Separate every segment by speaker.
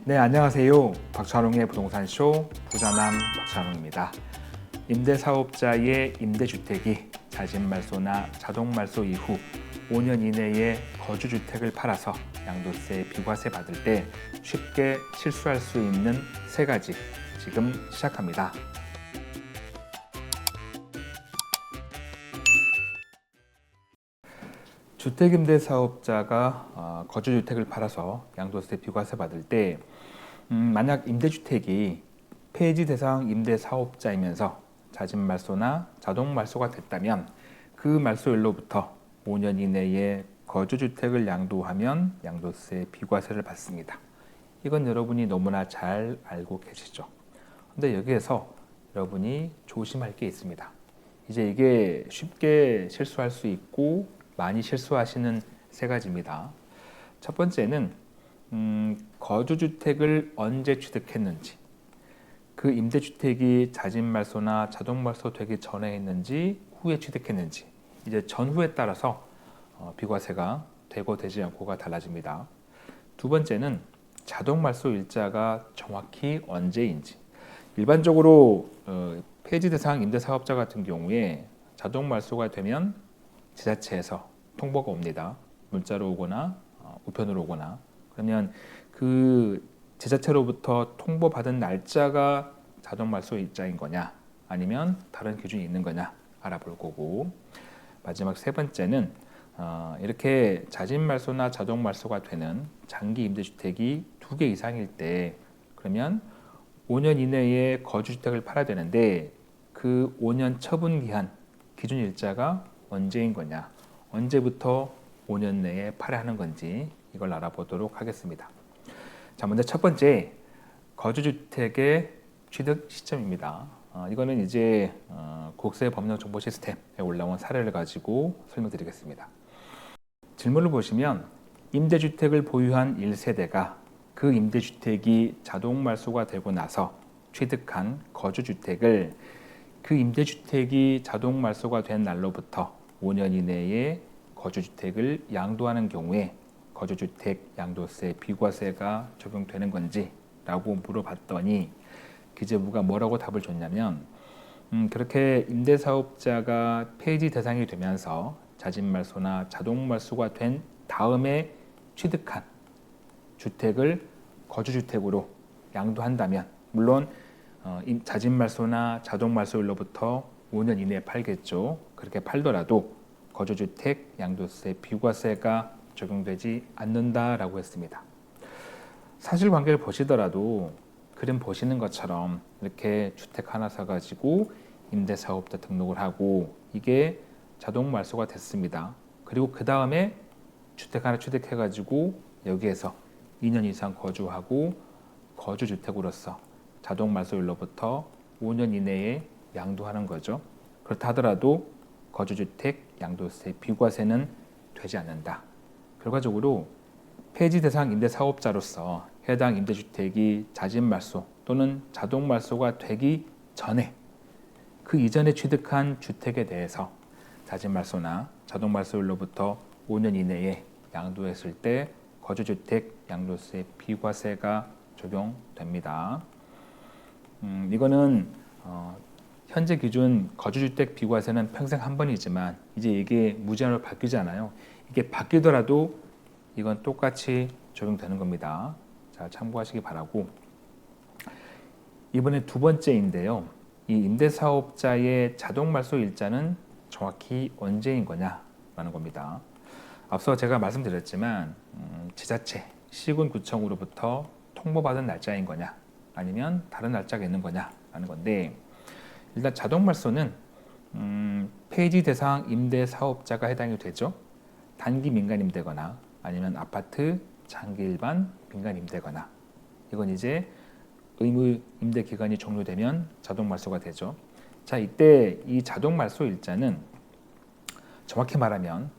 Speaker 1: 네, 안녕하세요. 박찬웅의 부동산쇼 부자남 박찬웅입니다. 임대사업자의 임대주택이 자진말소나 자동말소 이후 5년 이내에 거주주택을 팔아서 양도세, 비과세 받을 때 쉽게 실수할 수 있는 3가지 지금 시작합니다. 주택임대사업자가 거주주택을 팔아서 양도세, 비과세 받을 때 만약 임대주택이 폐지 대상 임대사업자이면서 자진말소나 자동말소가 됐다면 그 말소일로부터 5년 이내에 거주주택을 양도하면 양도세, 비과세를 받습니다. 이건 여러분이 너무나 잘 알고 계시죠. 근데 여기에서 여러분이 조심할 게 있습니다. 이제 이게 쉽게 실수할 수 있고 많이 실수하시는 3가지입니다. 첫 번째는 거주주택을 언제 취득했는지, 그 임대주택이 자진말소나 자동말소 되기 전에 했는지 후에 취득했는지, 이제 전후에 따라서 비과세가 되고 되지 않고가 달라집니다. 두 번째는 자동말소 일자가 정확히 언제인지. 일반적으로 폐지 대상 임대사업자 같은 경우에 자동말소가 되면 지자체에서 통보가 옵니다. 문자로 오거나 우편으로 오거나. 그러면 그 지자체로부터 통보받은 날짜가 자동말소 일자인 거냐 아니면 다른 기준이 있는 거냐 알아볼 거고, 마지막 3번째는 이렇게 자진말소나 자동말소가 되는 장기 임대주택이 2개 이상일 때, 그러면 5년 이내에 거주주택을 팔아야 되는데 그 5년 처분기한 기준 일자가 언제인 거냐, 언제부터 5년 내에 팔아야 하는 건지 이걸 알아보도록 하겠습니다. 자, 먼저 첫 번째, 거주주택의 취득 시점입니다. 이거는 이제 국세법령정보 시스템에 올라온 사례를 가지고 설명드리겠습니다. 질문을 보시면 임대주택을 보유한 1세대가 그 임대주택이 자동말소가 되고 나서 취득한 거주주택을 그 임대주택이 자동말소가 된 날로부터 5년 이내에 거주주택을 양도하는 경우에 거주주택 양도세, 비과세가 적용되는 건지 라고 물어봤더니 기재부가 뭐라고 답을 줬냐면 그렇게 임대사업자가 폐지 대상이 되면서 자진말소나 자동말소가 된 다음에 취득한 주택을 거주주택으로 양도한다면, 물론 자진말소나 자동말소일로부터 5년 이내에 팔겠죠. 그렇게 팔더라도 거주주택 양도세, 비과세가 적용되지 않는다라고 했습니다. 사실관계를 보시더라도 그림 보시는 것처럼 이렇게 주택 하나 사가지고 임대사업자 등록을 하고 이게 자동말소가 됐습니다. 그리고 그 다음에 주택 하나 취득해가지고 여기에서 2년 이상 거주하고 거주주택으로서 자동말소일로부터 5년 이내에 양도하는 거죠. 그렇다 하더라도 거주주택 양도세, 비과세는 되지 않는다. 결과적으로 폐지 대상 임대사업자로서 해당 임대주택이 자진말소 또는 자동말소가 되기 전에 그 이전에 취득한 주택에 대해서 자진말소나 자동말소일로부터 5년 이내에 양도했을 때 거주주택 양도세, 비과세가 적용됩니다. 이거는 현재 기준 거주주택 비과세는 평생 한 번이지만 이제 이게 무제한으로 바뀌잖아요. 이게 바뀌더라도 이건 똑같이 적용되는 겁니다. 자, 참고하시기 바라고, 이번에 2번째인데요. 이 임대사업자의 자동말소 일자는 정확히 언제인 거냐라는 겁니다. 앞서 제가 말씀드렸지만 지자체, 시군구청으로부터 통보받은 날짜인 거냐 아니면 다른 날짜가 있는 거냐라는 건데, 일단 자동말소는 폐지 대상 임대사업자가 해당이 되죠. 단기 민간임대거나 아니면 아파트 장기 일반 민간임대거나, 이건 이제 의무 임대 기간이 종료되면 자동말소가 되죠. 자, 이때 이 자동말소 일자는 정확히 말하면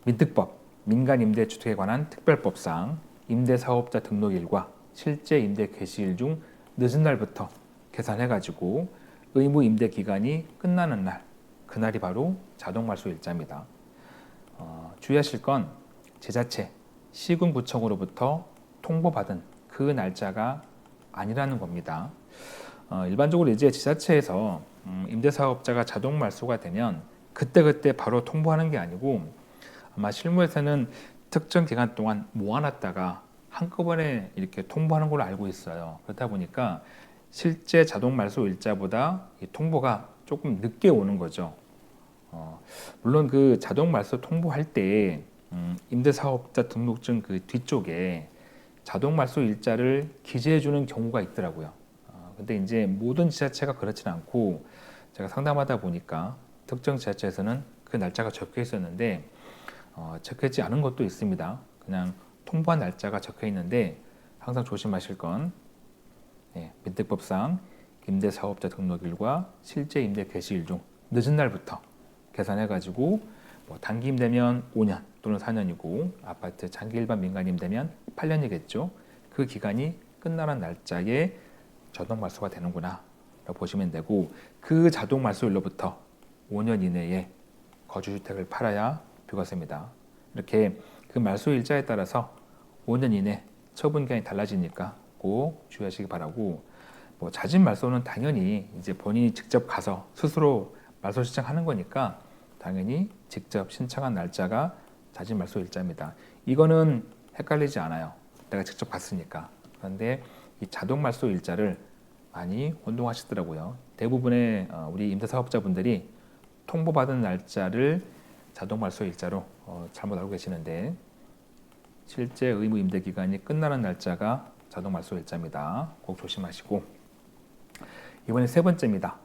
Speaker 1: 민특법, 민간임대주택에 관한 특별법상 임대사업자 등록일과 실제 임대 개시일 중 늦은 날부터 계산해가지고 의무 임대 기간이 끝나는 날, 그날이 바로 자동말소 일자입니다. 주의하실 건 지자체, 시군구청으로부터 통보받은 그 날짜가 아니라는 겁니다. 일반적으로 이제 지자체에서 임대사업자가 자동 말소가 되면 그때그때 바로 통보하는 게 아니고 아마 실무에서는 특정 기간 동안 모아놨다가 한꺼번에 이렇게 통보하는 걸로 알고 있어요. 그렇다 보니까 실제 자동 말소 일자보다 이 통보가 조금 늦게 오는 거죠. 물론 그 자동 말소 통보할 때 임대사업자 등록증 그 뒤쪽에 자동 말소 일자를 기재해 주는 경우가 있더라고요. 근데 이제 모든 지자체가 그렇지는 않고 제가 상담하다 보니까 특정 지자체에서는 그 날짜가 적혀 있었는데 적혀 있지 않은 것도 있습니다. 그냥 통보한 날짜가 적혀 있는데 항상 조심하실 건 민특법상 임대사업자 등록일과 실제 임대 개시일 중 늦은 날부터 계산해가지고 뭐 단기 임대면 5년 또는 4년이고 아파트 장기 일반 민간 임대면 8년이겠죠. 그 기간이 끝나는 날짜에 자동 말소가 되는구나 라고 보시면 되고 그 자동 말소일로부터 5년 이내에 거주주택을 팔아야 비과세입니다. 이렇게 그 말소 일자에 따라서 5년 이내 처분 기한이 달라지니까 꼭 주의하시기 바라고 뭐 자진 말소는 당연히 이제 본인이 직접 가서 스스로 말소 신청하는 거니까 당연히 직접 신청한 날짜가 자진 말소 일자입니다. 이거는 헷갈리지 않아요. 내가 직접 갔으니까. 그런데 이 자동 말소 일자를 많이 혼동하시더라고요. 대부분의 우리 임대사업자분들이 통보받은 날짜를 자동 말소 일자로 잘못 알고 계시는데 실제 의무 임대 기간이 끝나는 날짜가 자동 말소 일자입니다. 꼭 조심하시고 이번에 세 번째입니다.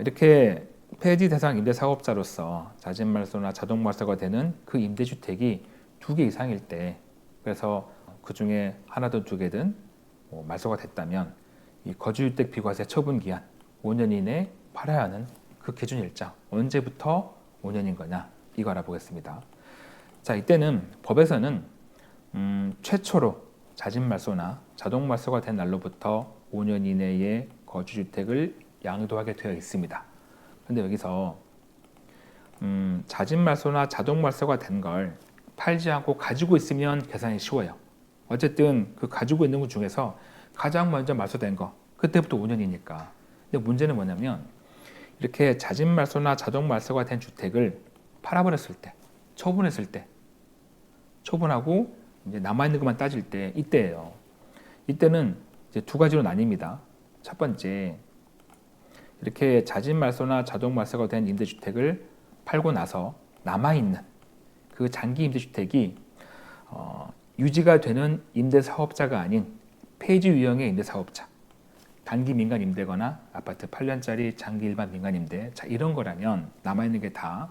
Speaker 1: 이렇게 폐지 대상 임대 사업자로서 자진 말소나 자동 말소가 되는 그 임대주택이 2개 이상일 때 그래서 그 중에 하나든 2개든 말소가 됐다면 이 거주주택 비과세 처분 기한 5년 이내 팔아야 하는 그 기준 일자 언제부터 5년인 거냐 이거 알아보겠습니다. 자 이때는 법에서는 최초로 자진 말소나 자동 말소가 된 날로부터 5년 이내에 거주주택을 양도하게 되어 있습니다. 근데 여기서 자진 말소나 자동 말소가 된 걸 팔지 않고 가지고 있으면 계산이 쉬워요. 어쨌든 그 가지고 있는 것 중에서 가장 먼저 말소된 거 그때부터 5년이니까. 근데 문제는 뭐냐면 이렇게 자진 말소나 자동 말소가 된 주택을 팔아버렸을 때, 처분했을 때, 처분하고 이제 남아 있는 것만 따질 때 이때예요. 이때는 이제 2가지로 나뉩니다. 첫 번째, 이렇게 자진 말소나 자동 말소가 된 임대주택을 팔고 나서 남아 있는 그 장기 임대주택이 유지가 되는 임대사업자가 아닌 폐지 유형의 임대사업자, 단기 민간 임대거나 아파트 8년짜리 장기 일반 민간 임대, 자 이런 거라면 남아 있는 게 다,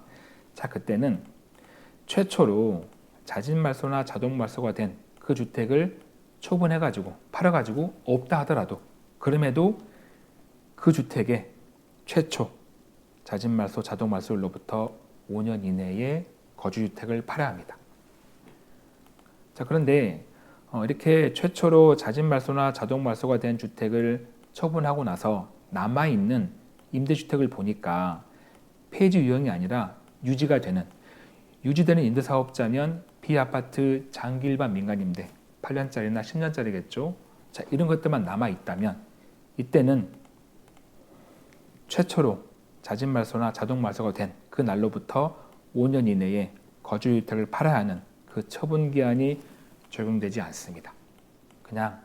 Speaker 1: 자 그때는 최초로 자진 말소나 자동 말소가 된 그 주택을 처분해가지고 팔아가지고 없다 하더라도 그럼에도 그 주택의 최초 자진 말소 자동 말소일로부터 5년 이내에 거주주택을 팔아야 합니다. 자 그런데 이렇게 최초로 자진 말소나 자동 말소가 된 주택을 처분하고 나서 남아있는 임대주택을 보니까 폐지 유형이 아니라 유지되는 임대사업자면 비아파트 장기 일반 민간임대 8년짜리나 10년짜리겠죠. 자 이런 것들만 남아있다면 이때는 최초로 자진 말소나 자동 말소가 된 그 날로부터 5년 이내에 거주주택을 팔아야 하는 그 처분기한이 적용되지 않습니다. 그냥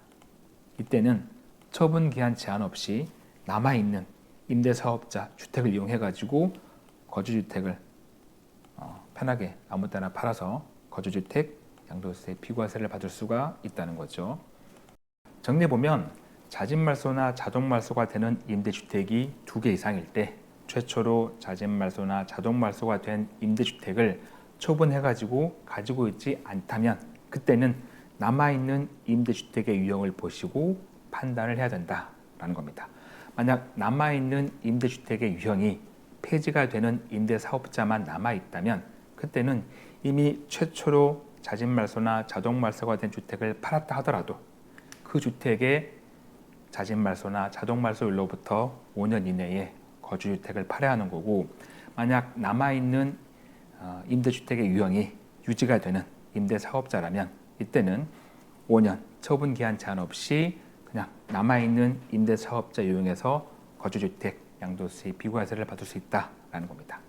Speaker 1: 이때는 처분기한 제한 없이 남아있는 임대사업자 주택을 이용해가지고 거주주택을 편하게 아무 때나 팔아서 거주주택 양도세 비과세를 받을 수가 있다는 거죠. 정리해보면 자진 말소나 자동 말소가 되는 임대주택이 2개 이상일 때 최초로 자진 말소나 자동 말소가 된 임대주택을 처분해가지고 가지고 있지 않다면 그때는 남아있는 임대주택의 유형을 보시고 판단을 해야 된다라는 겁니다. 만약 남아있는 임대주택의 유형이 폐지가 되는 임대사업자만 남아있다면 그때는 이미 최초로 자진 말소나 자동 말소가 된 주택을 팔았다 하더라도 그 주택의 자진 말소나 자동 말소일로부터 5년 이내에 거주주택을 팔아야 하는 거고 만약 남아있는 임대주택의 유형이 유지가 되는 임대사업자라면 이때는 5년 처분 기한 제한 없이 그냥 남아있는 임대 사업자 이용해서 거주주택 양도세 비과세를 받을 수 있다라는 겁니다.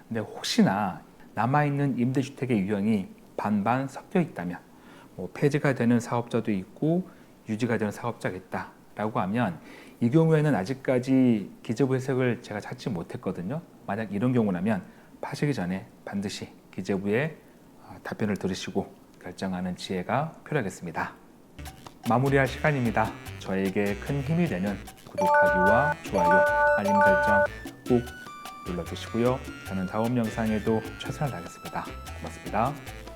Speaker 1: 근데 혹시나 남아있는 임대주택의 유형이 반반 섞여 있다면 뭐 폐지가 되는 사업자도 있고 유지가 되는 사업자가 있다라고 하면 이 경우에는 아직까지 기재부 해석을 제가 찾지 못했거든요. 만약 이런 경우라면 파시기 전에 반드시 기재부의 답변을 들으시고 결정하는 지혜가 필요하겠습니다. 마무리할 시간입니다. 저에게 큰 힘이 되는 구독하기와 좋아요, 알림 설정 꼭 눌러주시고요. 저는 다음 영상에도 최선을 다하겠습니다. 고맙습니다.